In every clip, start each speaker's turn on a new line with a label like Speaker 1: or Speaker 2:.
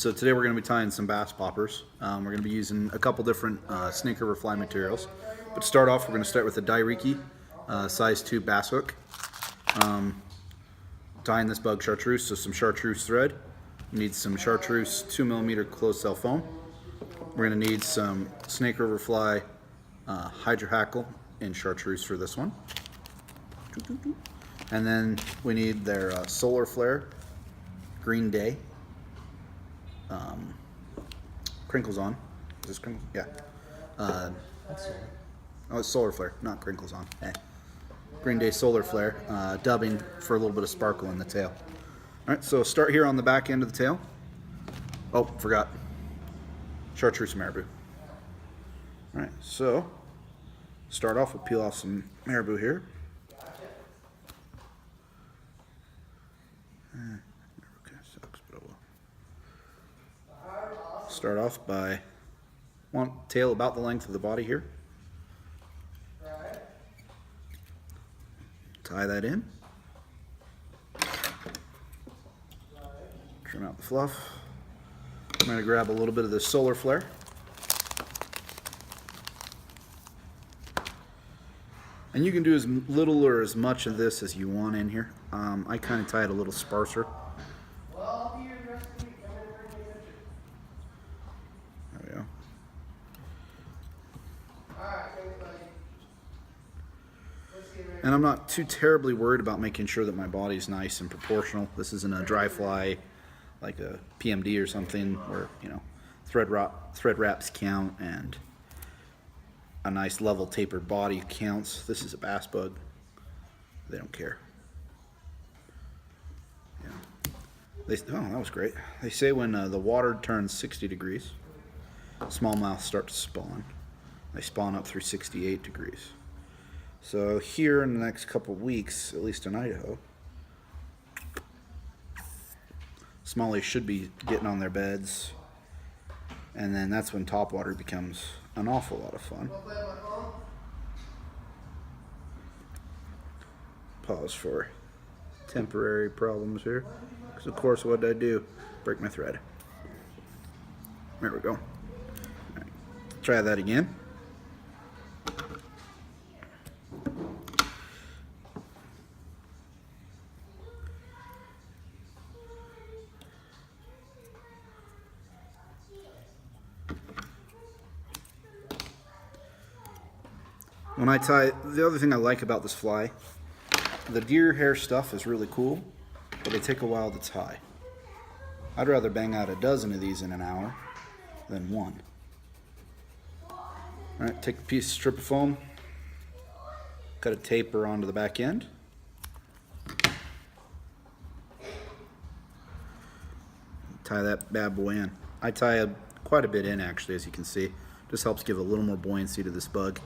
Speaker 1: So today we're going to be tying some bass poppers. We're going to be using a couple different snake river fly materials. But to start off, we're going to start with a Dairiki size 2 bass hook. Tying this bug chartreuse, so some chartreuse thread. We need some chartreuse 2mm closed cell foam. We're going to need some snake river fly hydro hackle in chartreuse for this one. And then we need their solar flare green day. Crinkles on. Is this crinkles? Yeah.
Speaker 2: That's solar.
Speaker 1: Oh, it's solar flare, not crinkles on. Hey. Green day solar flare, dubbing for a little bit of sparkle in the tail. All right, so start here on the back end of the tail. Oh, forgot. Chartreuse marabou. All right, so start off, we'll peel off some marabou here. Start off by tail about the length of the body here. Tie that in. Trim out the fluff. I'm going to grab a little bit of the solar flare. And you can do as little or as much of this as you want in here. I kind of tie it a little sparser. There we go. And I'm not too terribly worried about making sure that my body's nice and proportional. This isn't a dry fly like a PMD or something where, you know, thread wraps count and a nice level tapered body counts. This is a bass bug. They don't care. Yeah. Oh, that was great. They say when the water turns 60 degrees, smallmouth start to spawn. They spawn up through 68 degrees. So here in the next couple weeks, at least in Idaho, smallies should be getting on their beds, and then that's when topwater becomes an awful lot of fun. Pause for temporary problems here, because of course what did I do? Break my thread. There we go. All right. Try that again. When I tie, the other thing I like about this fly, the deer hair stuff is really cool, but they take a while to tie. I'd rather bang out a dozen of these in an hour than one. Alright, take a strip of foam, cut a taper onto the back end. Tie that bad boy in. I tie quite a bit in actually, as you can see. Just helps give a little more buoyancy to this bug.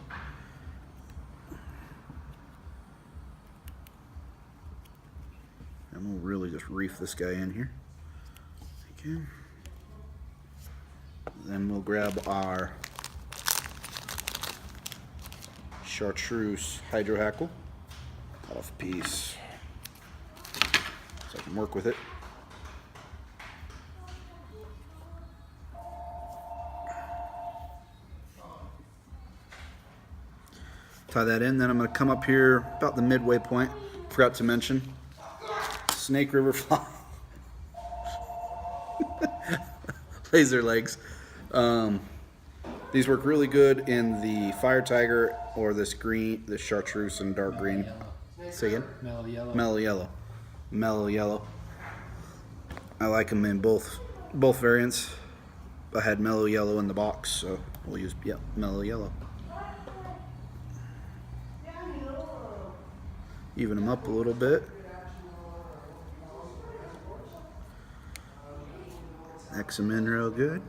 Speaker 1: And we'll really just reef this guy in here. Okay. Then we'll grab our chartreuse hydro hackle. Cut off a piece so I can work with it. Tie that in, then I'm going to come up here about the midway point. Forgot to mention snake river fly. Laser legs. These work really good in the fire tiger or this chartreuse and dark green. Say again?
Speaker 2: Mellow yellow.
Speaker 1: Mellow yellow. Mellow yellow. I like them in both variants. I had mellow yellow in the box, so we'll use mellow yellow. Even them up a little bit. X them in real good.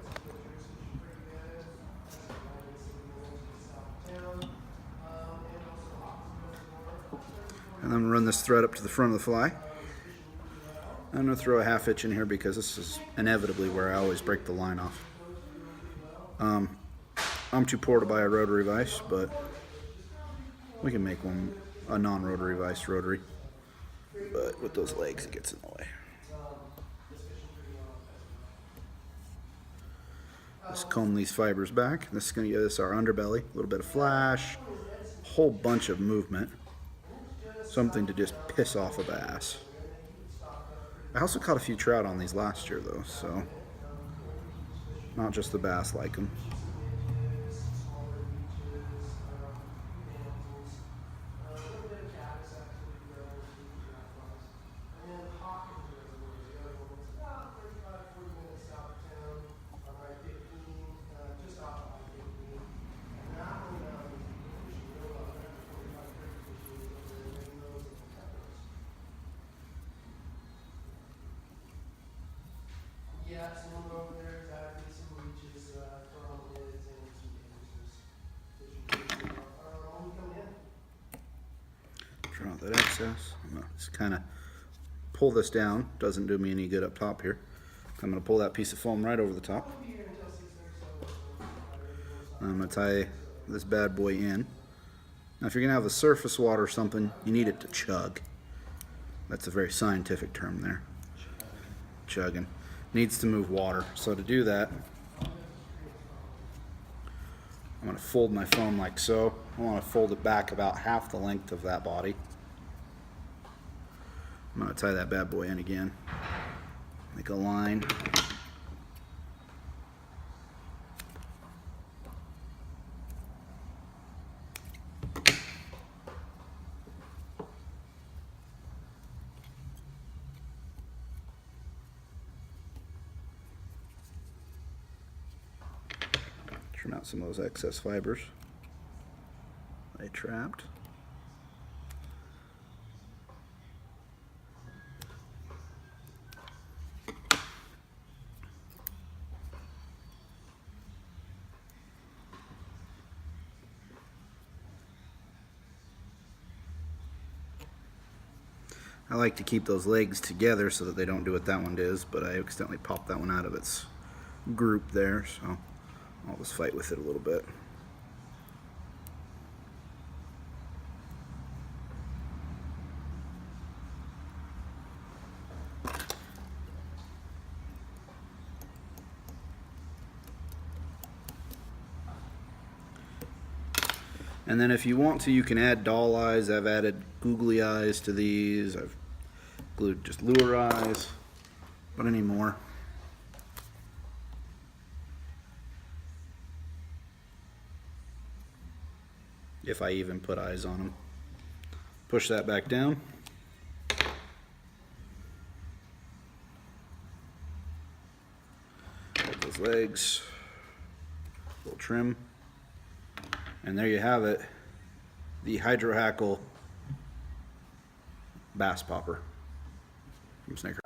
Speaker 1: And I'm going to run this thread up to the front of the fly. I'm going to throw a 1/2 inch in here because this is inevitably where I always break the line off. I'm too poor to buy a rotary vise, but we can make one, a non-rotary vise rotary. But with those legs, it gets in the way. Just comb these fibers back. This is going to give us our underbelly, a little bit of flash, a whole bunch of movement. Something to just piss off a bass. I also caught a few trout on these last year though, so not just the bass like them.
Speaker 3: Yeah, someone over there is adding some leeches for on lids and some dangers. When you come in.
Speaker 1: Try out that excess. I'm gonna just kind of pull this down. Doesn't do me any good up top here. I'm gonna pull that piece of foam right over the top. I'm gonna tie this bad boy in. Now if you're gonna have a surface water or something, you need it to chug. That's a very scientific term there. Chugging. Needs to move water. So to do that, I'm going to fold my foam like so. I want to fold it back about half the length of that body. I'm going to tie that bad boy in again. Make a line. Trim out some of those excess fibers I trapped. I like to keep those legs together so that they don't do what that one does, but I accidentally popped that one out of its group there, so I'll just fight with it a little bit. And then if you want to, you can add doll eyes. I've added googly eyes to these. I've glued just lure eyes, but any more. If I even put eyes on them. Push that back down. Got those legs, a little trim. And there you have it, the Hackle Bass Popper from Snicker.